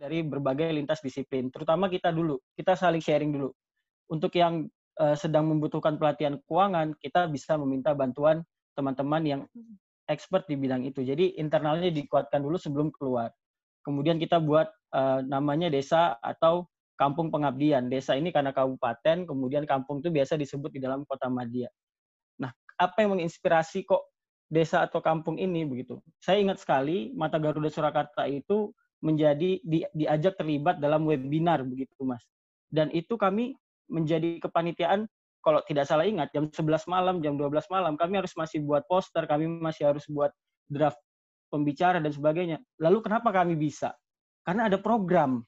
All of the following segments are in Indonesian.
dari berbagai lintas disiplin. Terutama kita saling sharing dulu. Untuk yang sedang membutuhkan pelatihan keuangan, kita bisa meminta bantuan teman-teman yang expert di bidang itu. Jadi internalnya dikuatkan dulu sebelum keluar. Kemudian kita buat namanya desa atau kampung pengabdian. Desa ini karena kabupaten, kemudian kampung itu biasa disebut di dalam kota madya. Nah, apa yang menginspirasi kok desa atau kampung ini begitu? Saya ingat sekali Mata Garuda Surakarta itu diajak terlibat dalam webinar begitu, Mas. Dan itu kami menjadi kepanitiaan, kalau tidak salah ingat, jam 11 malam, jam 12 malam, kami harus masih buat poster, kami masih harus buat draft pembicara dan sebagainya. Lalu kenapa kami bisa? Karena ada program.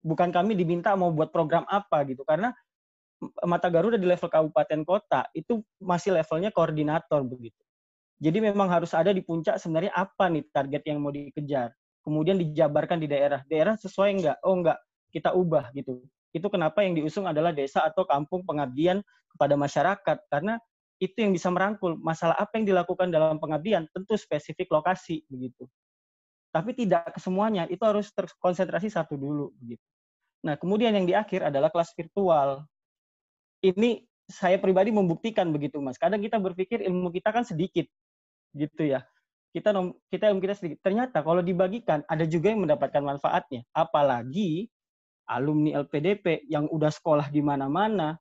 Bukan kami diminta mau buat program apa gitu. Karena Mata Garuda di level kabupaten kota itu masih levelnya koordinator begitu. Jadi memang harus ada di puncak sebenarnya apa nih target yang mau dikejar. Kemudian dijabarkan di daerah. Daerah sesuai enggak? Oh enggak, kita ubah gitu. Itu kenapa yang diusung adalah desa atau kampung pengabdian kepada masyarakat. Karena itu yang bisa merangkul masalah apa yang dilakukan dalam pengabdian, tentu spesifik lokasi begitu. Tapi tidak ke semuanya, itu harus terkonsentrasi satu dulu begitu. Nah, kemudian yang di akhir adalah kelas virtual. Ini saya pribadi membuktikan begitu, Mas. Kadang kita berpikir ilmu kita kan sedikit gitu ya. Ilmu kita sedikit. Ternyata kalau dibagikan ada juga yang mendapatkan manfaatnya. Apalagi alumni LPDP yang udah sekolah di mana-mana,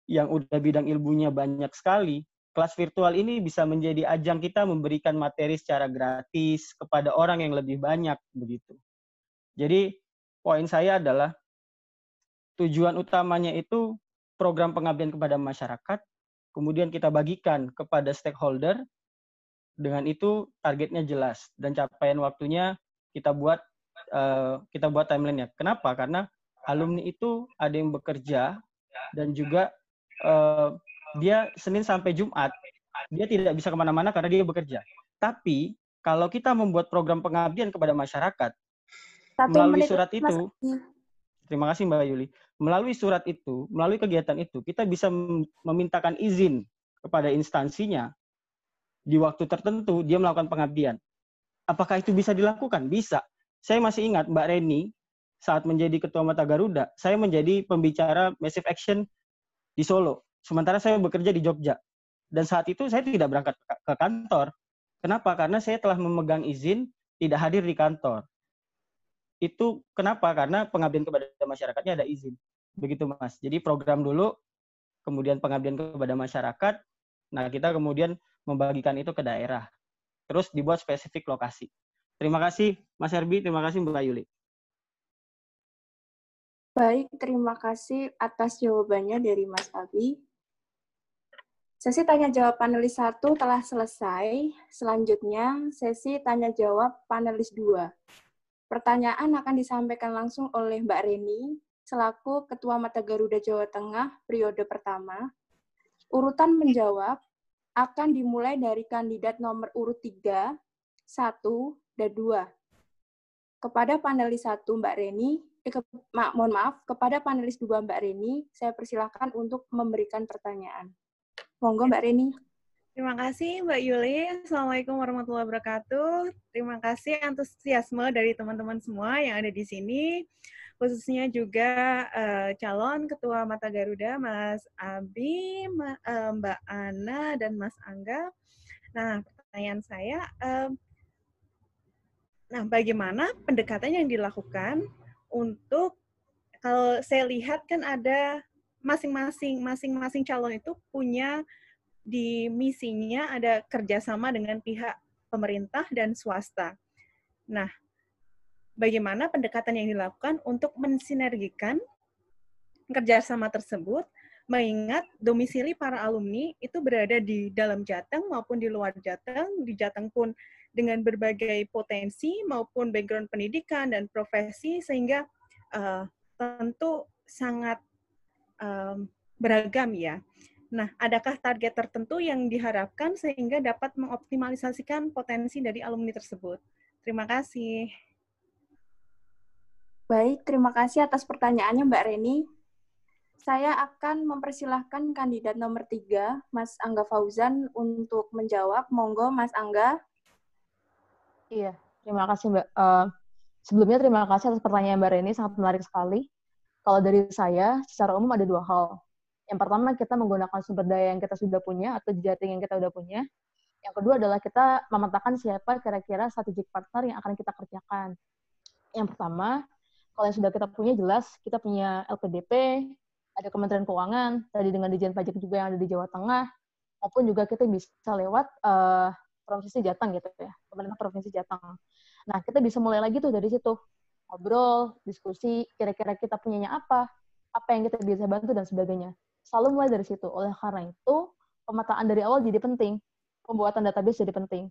yang udah bidang ilmunya banyak sekali, kelas virtual ini bisa menjadi ajang kita memberikan materi secara gratis kepada orang yang lebih banyak begitu. Jadi poin saya adalah tujuan utamanya itu program pengabdian kepada masyarakat, kemudian kita bagikan kepada stakeholder, dengan itu targetnya jelas dan capaian waktunya kita buat timeline-nya. Kenapa? Karena alumni itu ada yang bekerja dan juga dia Senin sampai Jumat dia tidak bisa kemana-mana karena dia bekerja. Tapi kalau kita membuat program pengabdian kepada masyarakat melalui surat itu, terima kasih Mbak Yuli, melalui surat itu, melalui kegiatan itu, kita bisa memintakan izin kepada instansinya di waktu tertentu dia melakukan pengabdian. Apakah itu bisa dilakukan? Bisa. Saya masih ingat Mbak Reni saat menjadi Ketua Mata Garuda, saya menjadi pembicara Massive Action di Solo. Sementara saya bekerja di Jogja. Dan saat itu saya tidak berangkat ke kantor. Kenapa? Karena saya telah memegang izin tidak hadir di kantor. Itu kenapa? Karena pengabdian kepada masyarakatnya ada izin. Begitu Mas. Jadi program dulu, kemudian pengabdian kepada masyarakat. Nah, kita kemudian membagikan itu ke daerah. Terus dibuat spesifik lokasi. Terima kasih Mas Herbi, terima kasih Mbak Yuli. Baik, terima kasih atas jawabannya dari Mas Abi. Sesi tanya jawab panelis 1 telah selesai. Selanjutnya, sesi tanya jawab panelis 2. Pertanyaan akan disampaikan langsung oleh Mbak Reni, selaku Ketua Mata Garuda Jawa Tengah periode pertama. Urutan menjawab akan dimulai dari kandidat nomor urut 3, 1, dan 2. Kepada panelis 1, Mbak Reni, kepada panelis 2, Mbak Reni, saya persilahkan untuk memberikan pertanyaan. Monggo, Mbak Reni. Terima kasih, Mbak Yuli. Assalamualaikum warahmatullahi wabarakatuh. Terima kasih antusiasme dari teman-teman semua yang ada di sini, khususnya juga calon Ketua Mata Garuda, Mas Abi, Mbak Ana, dan Mas Angga. Nah, pertanyaan saya, bagaimana pendekatan yang dilakukan untuk, kalau saya lihat kan ada masing-masing calon itu punya di misinya ada kerjasama dengan pihak pemerintah dan swasta. Nah, bagaimana pendekatan yang dilakukan untuk mensinergikan kerjasama tersebut, mengingat domisili para alumni itu berada di dalam Jateng maupun di luar Jateng, di Jateng pun dengan berbagai potensi maupun background pendidikan dan profesi, sehingga tentu sangat beragam ya. Nah, adakah target tertentu yang diharapkan sehingga dapat mengoptimalisasikan potensi dari alumni tersebut? Terima kasih. Baik, terima kasih atas pertanyaannya Mbak Reni. Saya akan mempersilahkan kandidat nomor 3, Mas Angga Fauzan, untuk menjawab. Monggo, Mas Angga. Iya, terima kasih Mbak. Sebelumnya terima kasih atas pertanyaan Mbak Reni, sangat menarik sekali. Kalau dari saya, secara umum ada 2 hal. Yang pertama, kita menggunakan sumber daya yang kita sudah punya atau jejaring yang kita sudah punya. Yang kedua adalah kita memetakan siapa kira-kira strategic partner yang akan kita kerjakan. Yang pertama, kalau yang sudah kita punya jelas, kita punya LPDP, ada Kementerian Keuangan, tadi dengan Ditjen Pajak juga yang ada di Jawa Tengah, maupun juga kita bisa lewat Provinsi Jateng gitu ya, pemerintah Provinsi Jateng. Nah, kita bisa mulai lagi tuh dari situ. Ngobrol, diskusi, kira-kira kita punyanya apa yang kita bisa bantu, dan sebagainya. Selalu mulai dari situ. Oleh karena itu, pemetaan dari awal jadi penting. Pembuatan database jadi penting.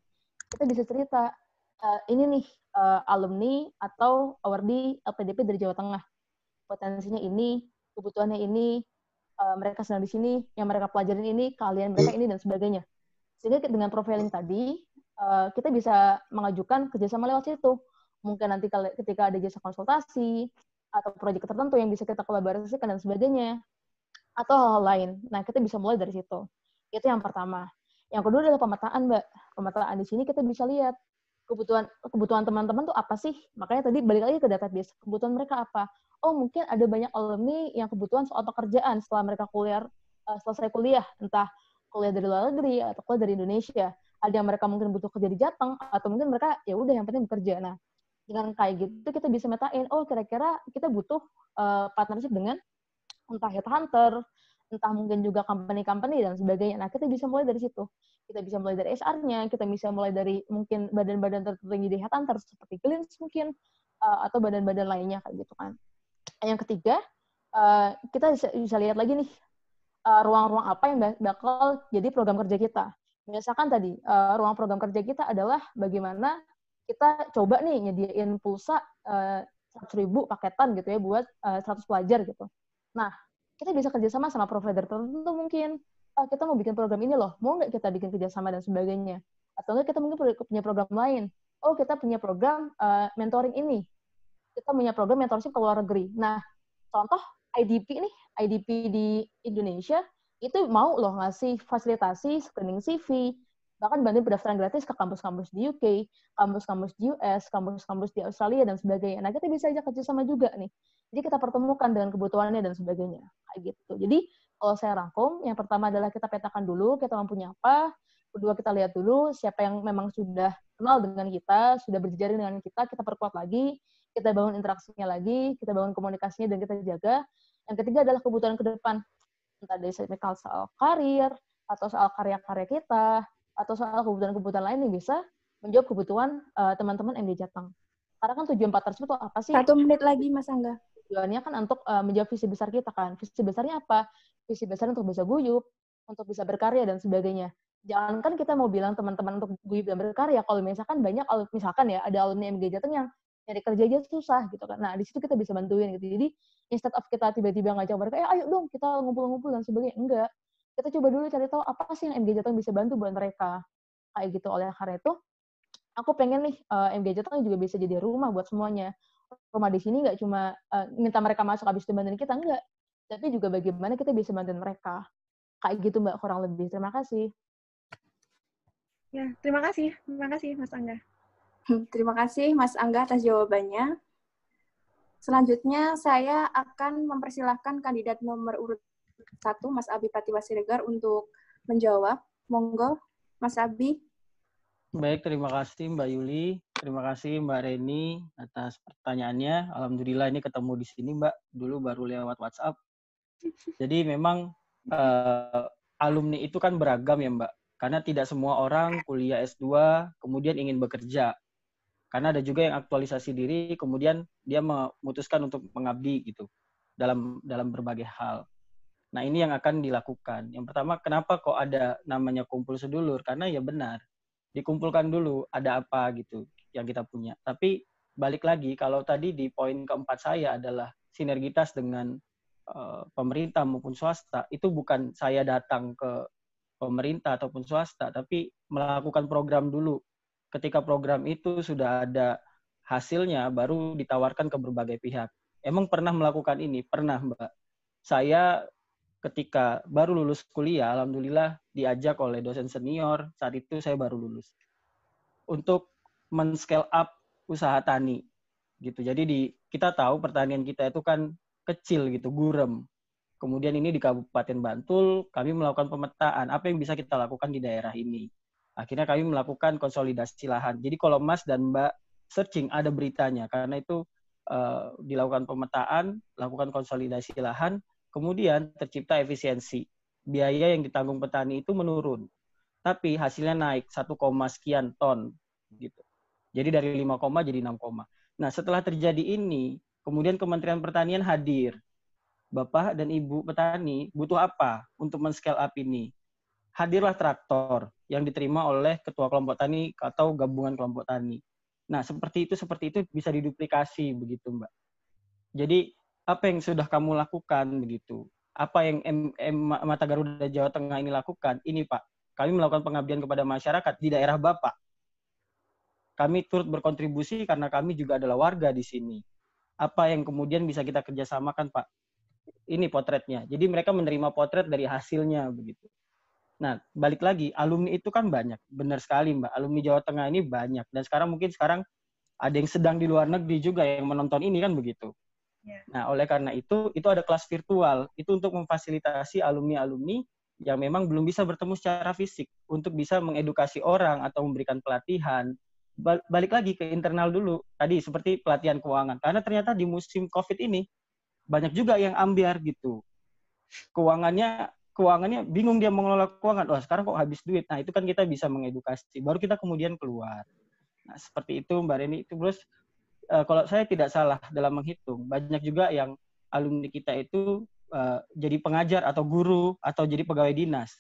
Kita bisa cerita, ini nih, alumni atau awardee LPDP dari Jawa Tengah. Potensinya ini, kebutuhannya ini, mereka sedang di sini, yang mereka pelajarin ini, keahlian mereka ini, dan sebagainya. Sehingga dengan profiling tadi, kita bisa mengajukan kerjasama lewat situ. Mungkin nanti ketika ada jasa konsultasi, atau proyek tertentu yang bisa kita kolaborasikan, dan sebagainya. Atau hal-hal lain. Nah, kita bisa mulai dari situ. Itu yang pertama. Yang kedua adalah pemetaan, Mbak. Pemetaan di sini kita bisa lihat kebutuhan teman-teman tuh apa sih? Makanya tadi balik lagi ke database. Kebutuhan mereka apa? Oh, mungkin ada banyak alumni yang kebutuhan soal pekerjaan setelah mereka selesai kuliah. Entah kuliah dari luar negeri atau kuliah dari Indonesia. Ada yang mereka mungkin butuh kerja di Jateng, atau mungkin mereka ya udah yang penting bekerja. Nah, dengan kayak gitu kita bisa metain, oh kira-kira kita butuh partnership dengan entah headhunter, entah mungkin juga company-company dan sebagainya. Nah, kita bisa mulai dari situ. Kita bisa mulai dari HR-nya, kita bisa mulai dari mungkin badan-badan tertentu yang jadi headhunter seperti Glint mungkin, atau badan-badan lainnya kayak gitu kan. Yang ketiga, kita bisa lihat lagi nih, ruang-ruang apa yang bakal jadi program kerja kita. Misalkan tadi, ruang program kerja kita adalah bagaimana kita coba nih nyediain pulsa 100.000 paketan gitu ya buat 100 pelajar gitu. Nah, kita bisa kerjasama sama provider tertentu mungkin. Kita mau bikin program ini loh, mau nggak kita bikin kerjasama dan sebagainya. Atau nggak kita mungkin punya program lain. Oh, kita punya program mentoring ini. Kita punya program mentorship ke luar negeri. Nah, contoh IDP nih, IDP di Indonesia, itu mau loh ngasih fasilitasi, screening CV, bahkan bantu pendaftaran gratis ke kampus-kampus di UK, kampus-kampus di US, kampus-kampus di Australia, dan sebagainya. Nah, kita bisa ajak kerjasama juga nih. Jadi kita pertemukan dengan kebutuhannya dan sebagainya. Kayak gitu. Jadi, kalau saya rangkum, yang pertama adalah kita petakan dulu, kita mampunya apa. Kedua, kita lihat dulu siapa yang memang sudah kenal dengan kita, sudah berjejaring dengan kita perkuat lagi, kita bangun interaksinya lagi, kita bangun komunikasinya, dan kita jaga. Yang ketiga adalah kebutuhan ke depan. Entah dari soal karir, atau soal karya-karya kita, atau soal kebutuhan-kebutuhan lain yang bisa menjawab kebutuhan teman-teman MD Jateng. Karena kan tujuan partnership itu apa sih? 1 menit lagi, Mas Angga. Tujuannya kan untuk menjawab visi besar kita kan. Visi besarnya apa? Visi besar untuk bisa guyup, untuk bisa berkarya, dan sebagainya. Jangankan kita mau bilang teman-teman untuk guyup dan berkarya, kalau misalkan banyak, misalkan ya, ada alumni MD Jateng yang nyari kerja aja susah gitu kan. Nah, di situ kita bisa bantuin gitu. Jadi, instead of kita tiba-tiba ngajak mereka, ayo dong kita ngumpul-ngumpul dan sebagainya. Enggak. Kita coba dulu cari tahu apa sih yang MG Jateng bisa bantu buat mereka. Kayak gitu. Oleh karena itu, aku pengen nih MG Jateng juga bisa jadi rumah buat semuanya. Rumah di sini nggak cuma minta mereka masuk habis itu bantuin kita, enggak. Tapi juga bagaimana kita bisa bantuin mereka. Kayak gitu Mbak, kurang lebih. Terima kasih. Ya, terima kasih Mas Angga. Terima kasih Mas Angga atas jawabannya. Selanjutnya saya akan mempersilahkan kandidat nomor urut 1, Mas Abi Pratiwa Siregar, untuk menjawab. Monggo, Mas Abi. Baik, terima kasih Mbak Yuli. Terima kasih Mbak Reni atas pertanyaannya. Alhamdulillah ini ketemu di sini Mbak. Dulu baru lewat WhatsApp. Jadi memang alumni itu kan beragam ya Mbak. Karena tidak semua orang kuliah S2 kemudian ingin bekerja. Karena ada juga yang aktualisasi diri, kemudian dia memutuskan untuk mengabdi gitu dalam berbagai hal. Nah, ini yang akan dilakukan. Yang pertama, kenapa kok ada namanya kumpul sedulur? Karena ya benar, dikumpulkan dulu ada apa gitu yang kita punya. Tapi balik lagi, kalau tadi di poin keempat saya adalah sinergitas dengan pemerintah maupun swasta, itu bukan saya datang ke pemerintah ataupun swasta, tapi melakukan program dulu. Ketika program itu sudah ada hasilnya, baru ditawarkan ke berbagai pihak. Emang pernah melakukan ini? Pernah, Mbak. Saya ketika baru lulus kuliah, alhamdulillah diajak oleh dosen senior, saat itu saya baru lulus, untuk men-scale up usaha tani. gitu. Jadi kita tahu pertanian kita itu kan kecil gitu, gurem. Kemudian ini di Kabupaten Bantul, kami melakukan pemetaan apa yang bisa kita lakukan di daerah ini. Akhirnya kami melakukan konsolidasi lahan. Jadi kalau Mas dan Mbak searching ada beritanya, karena itu dilakukan pemetaan, lakukan konsolidasi lahan, kemudian tercipta efisiensi. Biaya yang ditanggung petani itu menurun, tapi hasilnya naik 1, sekian ton gitu. Jadi dari 5, jadi 6. Nah, setelah terjadi ini, kemudian Kementerian Pertanian hadir. Bapak dan Ibu petani butuh apa untuk men-scale up ini? Hadirlah traktor yang diterima oleh ketua kelompok tani atau gabungan kelompok tani. Nah, seperti itu bisa diduplikasi begitu, Mbak. Jadi, apa yang sudah kamu lakukan begitu? Apa yang Mata Garuda Jawa Tengah ini lakukan? Ini, Pak, kami melakukan pengabdian kepada masyarakat di daerah Bapak. Kami turut berkontribusi karena kami juga adalah warga di sini. Apa yang kemudian bisa kita kerjasamakan, Pak? Ini potretnya. Jadi mereka menerima potret dari hasilnya begitu. Nah, balik lagi, alumni itu kan banyak. Benar sekali, Mbak. Alumni Jawa Tengah ini banyak. Dan sekarang ada yang sedang di luar negeri juga yang menonton ini kan begitu. Nah, oleh karena itu ada kelas virtual. Itu untuk memfasilitasi alumni-alumni yang memang belum bisa bertemu secara fisik untuk bisa mengedukasi orang atau memberikan pelatihan. Balik lagi ke internal dulu. Tadi seperti pelatihan keuangan. Karena ternyata di musim COVID ini banyak juga yang ambiar gitu. Keuangannya bingung dia mengelola keuangan. Oh, sekarang kok habis duit. Nah, itu kan kita bisa mengedukasi. Baru kita kemudian keluar. Nah, seperti itu Mbak Reni. Terus kalau saya tidak salah dalam menghitung, banyak juga yang alumni kita itu jadi pengajar atau guru atau jadi pegawai dinas.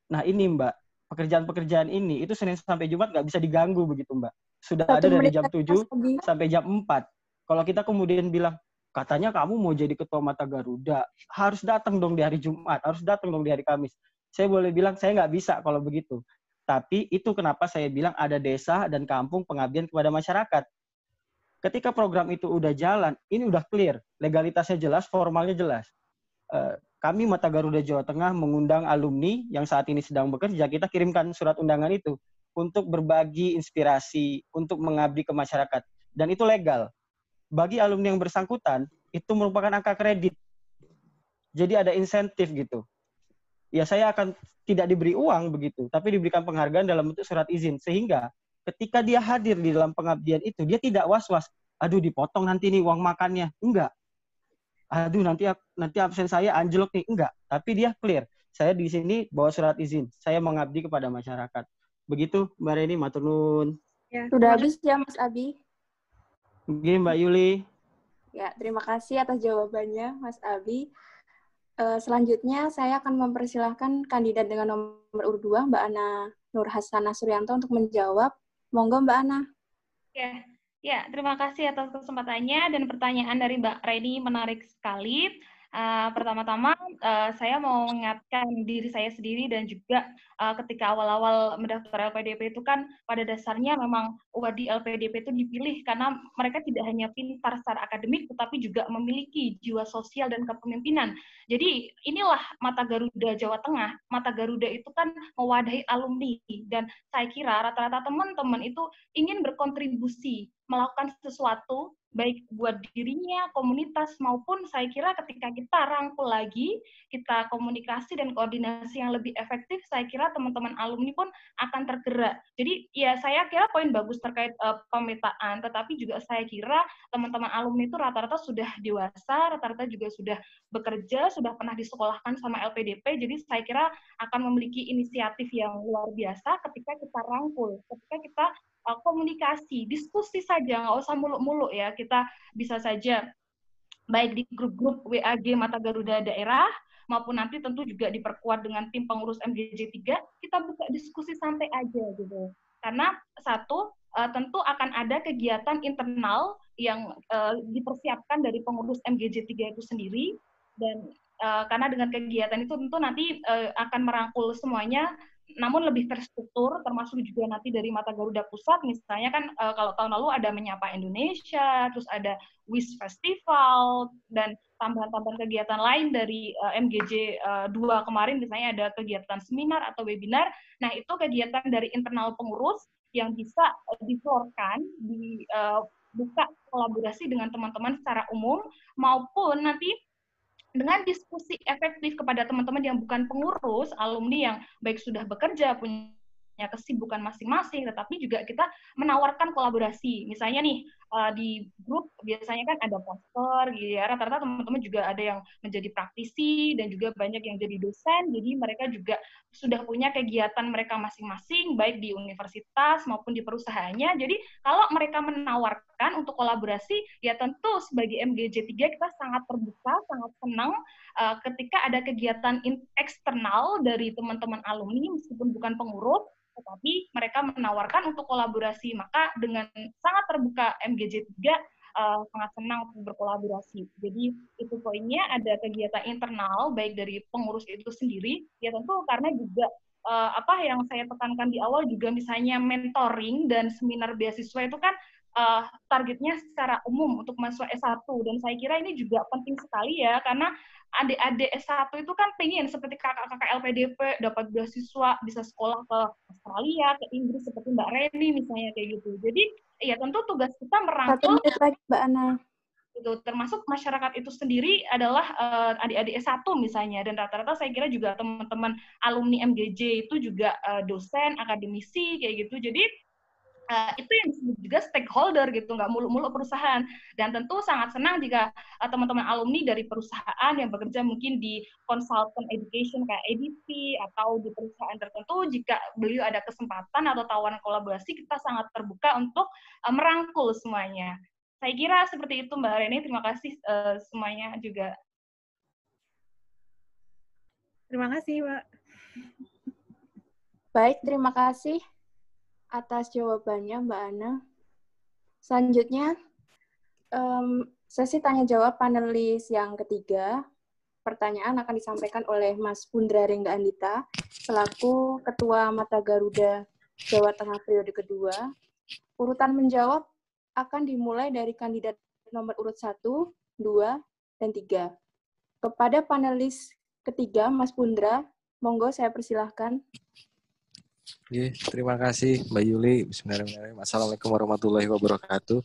Nah, ini Mbak, pekerjaan-pekerjaan ini itu Senin sampai Jumat nggak bisa diganggu begitu Mbak. Sudah ada dari jam 7 sampai jam 4. Kalau kita kemudian bilang, katanya kamu mau jadi ketua Mata Garuda, harus datang dong di hari Jumat, harus datang dong di hari Kamis. Saya boleh bilang, saya nggak bisa kalau begitu. Tapi itu kenapa saya bilang ada desa dan kampung pengabdian kepada masyarakat. Ketika program itu udah jalan, ini udah clear, legalitasnya jelas, formalnya jelas. Kami Mata Garuda Jawa Tengah mengundang alumni yang saat ini sedang bekerja, kita kirimkan surat undangan itu untuk berbagi inspirasi, untuk mengabdi ke masyarakat. Dan itu legal. Bagi alumni yang bersangkutan, itu merupakan angka kredit. Jadi ada insentif gitu. Ya saya akan tidak diberi uang begitu, tapi diberikan penghargaan dalam bentuk surat izin. Sehingga ketika dia hadir di dalam pengabdian itu, dia tidak was-was. Aduh dipotong nanti nih uang makannya. Enggak. Aduh nanti absen saya anjlok nih. Enggak. Tapi dia clear. Saya di sini bawa surat izin. Saya mengabdi kepada masyarakat. Begitu Mbak Reni, matur nuwun. Ya, sudah habis ya Mas Abi. Oke, Mbak Yuli. Ya, terima kasih atas jawabannya, Mas Abi. Selanjutnya, saya akan mempersilahkan kandidat dengan nomor urut 2, Mbak Ana Nur Hasanah Suryanto, untuk menjawab. Monggo, Mbak Ana. Ya, terima kasih atas kesempatannya dan pertanyaan dari Mbak Reni menarik sekali. Pertama-tama, saya mau mengingatkan diri saya sendiri dan juga ketika awal-awal mendaftar LPDP itu kan pada dasarnya memang wadi LPDP itu dipilih karena mereka tidak hanya pintar secara akademik, tetapi juga memiliki jiwa sosial dan kepemimpinan. Jadi inilah Mata Garuda Jawa Tengah. Mata Garuda itu kan mewadahi alumni dan saya kira rata-rata teman-teman itu ingin berkontribusi melakukan sesuatu baik buat dirinya, komunitas, maupun saya kira ketika kita rangkul lagi, kita komunikasi dan koordinasi yang lebih efektif, saya kira teman-teman alumni pun akan tergerak. Jadi ya saya kira poin bagus terkait pemetaan, tetapi juga saya kira teman-teman alumni itu rata-rata sudah dewasa, rata-rata juga sudah bekerja, sudah pernah disekolahkan sama LPDP, jadi saya kira akan memiliki inisiatif yang luar biasa ketika kita rangkul, ketika kita komunikasi, diskusi saja, nggak usah muluk-muluk ya, kita bisa saja baik di grup-grup WAG Mata Garuda daerah, maupun nanti tentu juga diperkuat dengan tim pengurus MGJ 3, kita buka diskusi santai aja gitu. Karena satu, tentu akan ada kegiatan internal yang dipersiapkan dari pengurus MGJ 3 itu sendiri, dan karena dengan kegiatan itu tentu nanti akan merangkul semuanya, namun lebih terstruktur, termasuk juga nanti dari Mata Garuda Pusat, misalnya kan kalau tahun lalu ada Menyapa Indonesia, terus ada WIS Festival, dan tambahan-tambahan kegiatan lain dari MGJ 2 kemarin, misalnya ada kegiatan seminar atau webinar. Nah, itu kegiatan dari internal pengurus yang bisa diflorkan, buka kolaborasi dengan teman-teman secara umum, maupun nanti dengan diskusi efektif kepada teman-teman yang bukan pengurus, alumni yang baik sudah bekerja, punya kesibukan masing-masing, tetapi juga kita menawarkan kolaborasi. Misalnya nih, di grup biasanya kan ada poster, gitu ya. Rata-rata teman-teman juga ada yang menjadi praktisi, dan juga banyak yang jadi dosen, jadi mereka juga sudah punya kegiatan mereka masing-masing, baik di universitas maupun di perusahaannya. Jadi kalau mereka menawarkan untuk kolaborasi, ya tentu sebagai MGJ 3 kita sangat terbuka, sangat senang ketika ada kegiatan eksternal dari teman-teman alumni, meskipun bukan pengurus, tetapi mereka menawarkan untuk kolaborasi. Maka dengan sangat terbuka MGJ 3 sangat senang untuk berkolaborasi. Jadi itu poinnya, ada kegiatan internal baik dari pengurus itu sendiri, ya tentu karena juga apa yang saya tekankan di awal juga, misalnya mentoring dan seminar beasiswa itu kan targetnya secara umum untuk mahasiswa S1, dan saya kira ini juga penting sekali ya, karena adik-adik S1 itu kan pengen seperti kakak-kakak LPDP dapat beasiswa, bisa sekolah ke Australia, ke Inggris seperti Mbak Reni misalnya kayak gitu. Jadi ya tentu tugas kita merangkul lagi, Mbak Ana. Gitu, termasuk masyarakat itu sendiri adalah adik-adik S1 misalnya, dan rata-rata saya kira juga teman-teman alumni MGJ itu juga dosen, akademisi kayak gitu. Jadi itu yang disebut juga stakeholder gitu, nggak muluk-muluk perusahaan. Dan tentu sangat senang jika teman-teman alumni dari perusahaan yang bekerja mungkin di consultant education kayak ADP atau di perusahaan tertentu, jika beliau ada kesempatan atau tawaran kolaborasi, kita sangat terbuka untuk merangkul semuanya. Saya kira seperti itu Mbak Reni, terima kasih semuanya juga. Terima kasih Mbak. Baik, terima kasih atas jawabannya Mbak Ana. Selanjutnya, sesi tanya-jawab panelis yang ketiga. Pertanyaan akan disampaikan oleh Mas Pundra Rengga Andita, selaku Ketua Mata Garuda Jawa Tengah periode kedua. Urutan menjawab akan dimulai dari kandidat nomor urut 1, 2, dan 3. Kepada panelis ketiga, Mas Pundra, monggo saya persilahkan. Oke, terima kasih Mbak Yuli. Bismillahirrahmanirrahim. Assalamualaikum warahmatullahi wabarakatuh.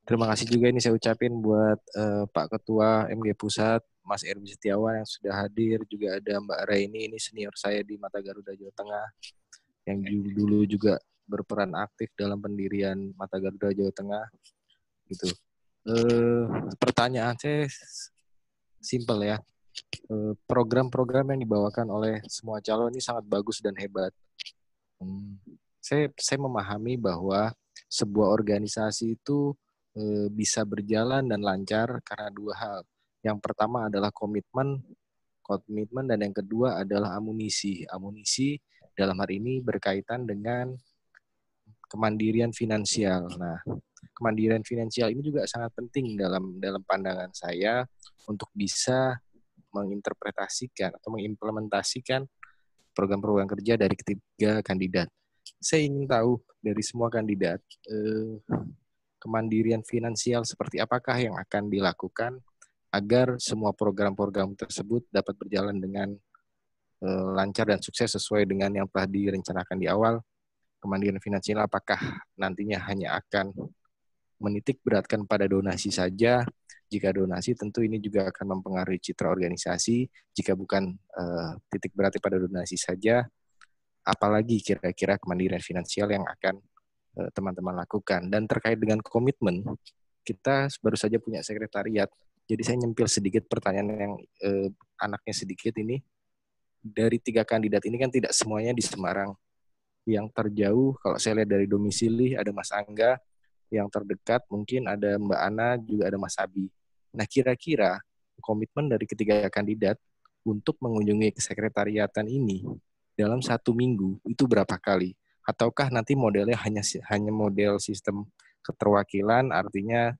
Terima kasih juga ini saya ucapin buat Pak Ketua MG Pusat, Mas Erwin Setiawan yang sudah hadir. Juga ada Mbak Raini, ini senior saya di Mata Garuda Jawa Tengah, yang dulu juga berperan aktif dalam pendirian Mata Garuda Jawa Tengah. Gitu. Pertanyaan saya simpel ya. Program-program yang dibawakan oleh semua calon ini sangat bagus dan hebat. Saya memahami bahwa sebuah organisasi itu bisa berjalan dan lancar karena dua hal. Yang pertama adalah komitmen, dan yang kedua adalah amunisi. Amunisi dalam hari ini berkaitan dengan kemandirian finansial. Nah, kemandirian finansial ini juga sangat penting dalam pandangan saya untuk bisa menginterpretasikan atau mengimplementasikan program-program kerja dari ketiga kandidat. Saya ingin tahu dari semua kandidat, kemandirian finansial seperti apakah yang akan dilakukan agar semua program-program tersebut dapat berjalan dengan lancar dan sukses sesuai dengan yang telah direncanakan di awal. Kemandirian finansial apakah nantinya hanya akan menitik beratkan pada donasi saja? Jika donasi tentu ini juga akan mempengaruhi citra organisasi. Jika bukan titik beratnya pada donasi saja, apalagi kira-kira kemandirian finansial yang akan teman-teman lakukan. Dan terkait dengan komitmen, kita baru saja punya sekretariat. Jadi saya nyempil sedikit pertanyaan yang anaknya sedikit ini. Dari 3 kandidat ini kan tidak semuanya di Semarang. Yang terjauh, kalau saya lihat dari domisili, ada Mas Angga. Yang terdekat mungkin ada Mbak Ana, juga ada Mas Abi. Nah, kira-kira komitmen dari ketiga kandidat untuk mengunjungi kesekretariatan ini dalam 1 minggu itu berapa kali? Ataukah nanti modelnya hanya model sistem keterwakilan, artinya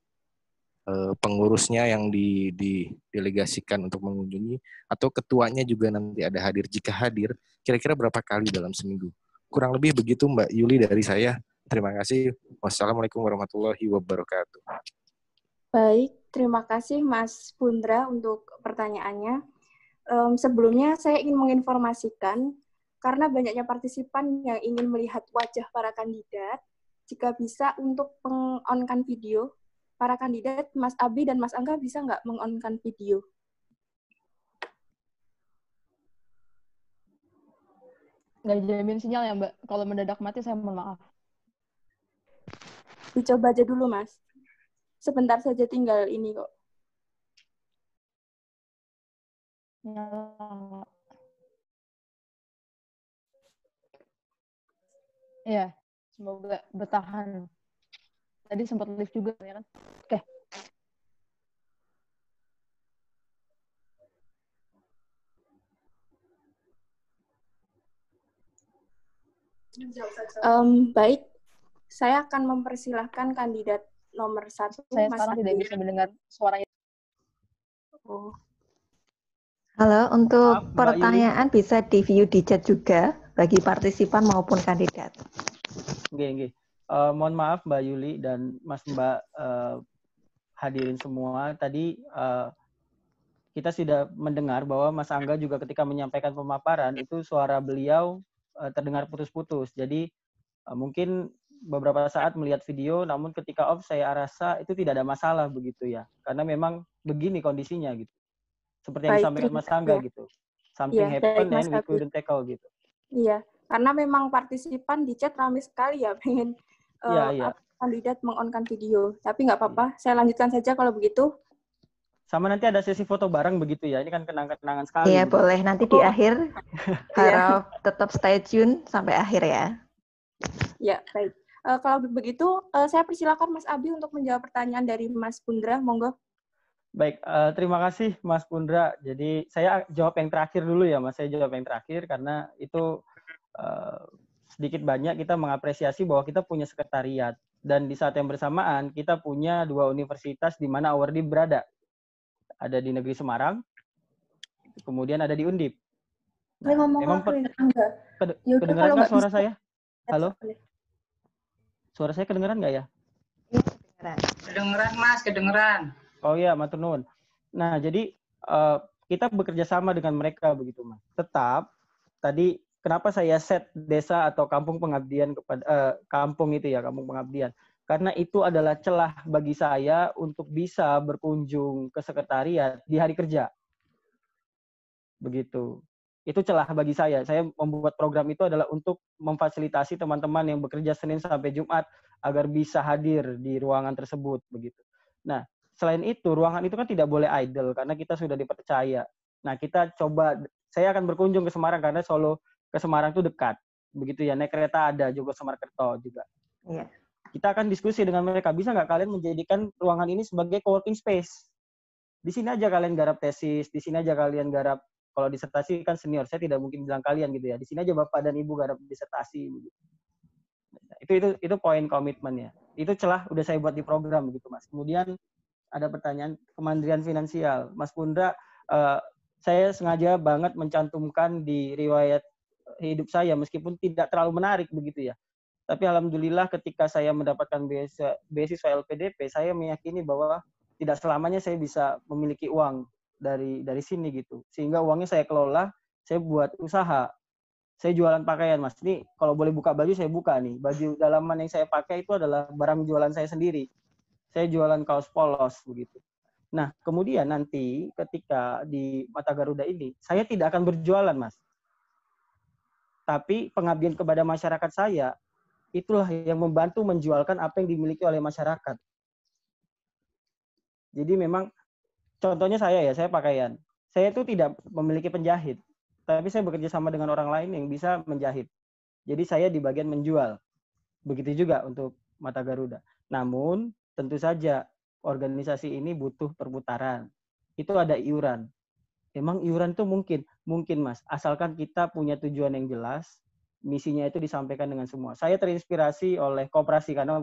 pengurusnya yang didelegasikan untuk mengunjungi, atau ketuanya juga nanti ada hadir? Jika hadir, kira-kira berapa kali dalam seminggu? Kurang lebih begitu Mbak Yuli dari saya. Terima kasih. Wassalamualaikum warahmatullahi wabarakatuh. Baik, terima kasih Mas Pundra untuk pertanyaannya. Sebelumnya saya ingin menginformasikan, karena banyaknya partisipan yang ingin melihat wajah para kandidat, jika bisa untuk meng-on-kan video, para kandidat Mas Abi dan Mas Angga bisa nggak meng-on-kan video? Nggak jamin sinyal ya, Mbak. Kalau mendadak mati, saya mohon maaf. Dicoba aja dulu, Mas. Sebentar saja tinggal ini kok. Ya, semoga bertahan. Tadi sempat live juga, ya kan? Oke. Baik, saya akan mempersilahkan kandidat nomor 1, Saya Mas sekarang Abi. tidak bisa mendengar suaranya. Oh. Halo, untuk Maaf, Mbak pertanyaan bisa di-view di chat juga bagi partisipan maupun kandidat. Oke. Mohon maaf Mbak Yuli dan Mbak hadirin semua. Tadi kita sudah mendengar bahwa Mas Angga juga ketika menyampaikan pemaparan itu suara beliau terdengar putus-putus. Jadi mungkin beberapa saat melihat video, namun ketika off saya rasa itu tidak ada masalah begitu ya. Karena memang begini kondisinya gitu. Seperti yang disampaikan Mas Angga gitu. Something happen and we couldn't tackle gitu. Iya, karena memang partisipan di chat ramai sekali ya pengen kandidat meng-on-kan video. Tapi nggak apa-apa, saya lanjutkan saja kalau begitu. Sama nanti ada sesi foto bareng begitu ya. Ini kan kenangan-kenangan sekali. Iya, gitu. boleh. Nanti di akhir harap tetap stay tune sampai akhir ya. Ya, baik. Kalau begitu, saya persilakan Mas Abi untuk menjawab pertanyaan dari Mas Pundra. Monggo. Baik, terima kasih Mas Pundra. Jadi saya jawab yang terakhir dulu ya Mas. Saya jawab yang terakhir karena itu sedikit banyak kita mengapresiasi bahwa kita punya sekretariat. Dan di saat yang bersamaan kita punya 2 universitas di mana Awardi berada. Ada di Negeri Semarang, kemudian ada di Undip. Nah, memang kedengeran nggak suara saya? Halo? Suara saya kedengeran nggak ya? Kedengeran Mas, kedengeran. Oh iya, matur nuwun. Nah, jadi kita bekerja sama dengan mereka begitu, Mas. Tetap tadi kenapa saya set desa atau kampung pengabdian kepada kampung itu ya, kampung pengabdian. Karena itu adalah celah bagi saya untuk bisa berkunjung ke sekretariat di hari kerja. Begitu. Itu celah bagi saya. Saya membuat program itu adalah untuk memfasilitasi teman-teman yang bekerja Senin sampai Jumat agar bisa hadir di ruangan tersebut begitu. Nah, selain itu, ruangan itu kan tidak boleh idle karena kita sudah dipercaya. Nah, kita coba, saya akan berkunjung ke Semarang karena Solo ke Semarang itu dekat. Begitu ya, naik kereta ada, Jogoswamarkerto juga. Iya. Kita akan diskusi dengan mereka, bisa nggak kalian menjadikan ruangan ini sebagai co-working space? Di sini aja kalian garap tesis, di sini aja kalian garap, kalau disertasi kan senior, saya tidak mungkin bilang kalian gitu ya. Di sini aja Bapak dan Ibu garap disertasi. Begitu. Itu poin komitmennya. Itu celah udah saya buat di program begitu, Mas. Kemudian ada pertanyaan kemandirian finansial. Mas Pundra, saya sengaja banget mencantumkan di riwayat hidup saya, meskipun tidak terlalu menarik begitu ya. Tapi alhamdulillah ketika saya mendapatkan beasiswa LPDP, saya meyakini bahwa tidak selamanya saya bisa memiliki uang dari sini gitu. Sehingga uangnya saya kelola, saya buat usaha. Saya jualan pakaian, Mas. Ini kalau boleh buka baju, saya buka nih. Baju dalaman yang saya pakai itu adalah barang jualan saya sendiri. Saya jualan kaos polos begitu. Nah, kemudian nanti ketika di Mata Garuda ini, saya tidak akan berjualan, Mas. Tapi pengabdian kepada masyarakat saya, itulah yang membantu menjualkan apa yang dimiliki oleh masyarakat. Jadi memang, contohnya saya pakaian. Saya itu tidak memiliki penjahit, tapi saya bekerja sama dengan orang lain yang bisa menjahit. Jadi saya di bagian menjual. Begitu juga untuk Mata Garuda. Namun, tentu saja organisasi ini butuh perputaran. Itu ada iuran. Emang iuran itu mungkin Mas, asalkan kita punya tujuan yang jelas, misinya itu disampaikan dengan semua. Saya terinspirasi oleh koperasi karena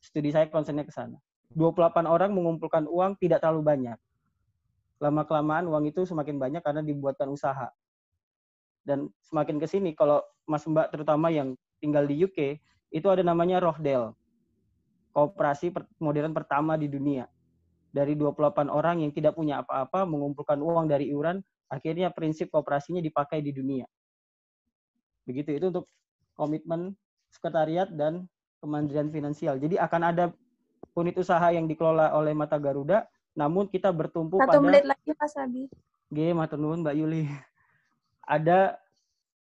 studi saya concernnya ke sana. 28 orang mengumpulkan uang tidak terlalu banyak. Lama-kelamaan uang itu semakin banyak karena dibuatkan usaha. Dan semakin ke sini, kalau Mas Mbak terutama yang tinggal di UK, itu ada namanya Rochdale. Koperasi modern pertama di dunia. Dari 28 orang yang tidak punya apa-apa, mengumpulkan uang dari iuran, akhirnya prinsip kooperasinya dipakai di dunia. Begitu, itu untuk komitmen sekretariat dan Kementerian Finansial. Jadi akan ada unit usaha yang dikelola oleh Mata Garuda, namun kita bertumpu 1 pada menit lagi Mas Abi. matur nuwun Mbak Yuli.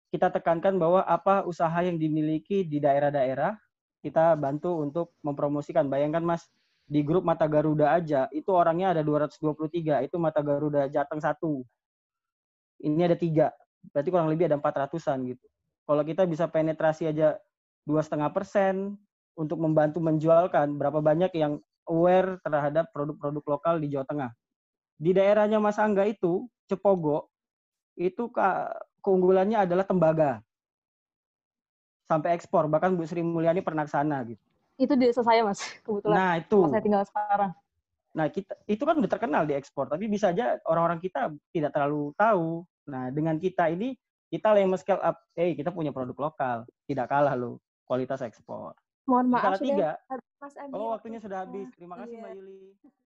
Kita tekankan bahwa apa usaha yang dimiliki di daerah-daerah, kita bantu untuk mempromosikan. Bayangkan Mas, di grup Mata Garuda aja, itu orangnya ada 223, itu Mata Garuda Jateng 1. Ini ada 3, berarti kurang lebih ada 400-an gitu. Kalau kita bisa penetrasi aja 2,5% untuk membantu menjualkan, berapa banyak yang aware terhadap produk-produk lokal di Jawa Tengah. Di daerahnya Mas Angga itu, Cepogo, itu keunggulannya adalah tembaga. Sampai ekspor, bahkan Bu Sri Mulyani pernah ke sana gitu. Itu di desa saya, Mas, kebetulan. Nah, itu. Tempat saya tinggal sekarang. Nah, itu kan udah terkenal di ekspor, tapi bisa aja orang-orang kita tidak terlalu tahu. Nah, dengan kita ini, kita yang scale up, kita punya produk lokal, tidak kalah loh kualitas ekspor. Mohon maaf Salah 3. sudah habis Mas Abi. Oh, waktunya sudah habis. Terima kasih Iya. Mbak Yuli.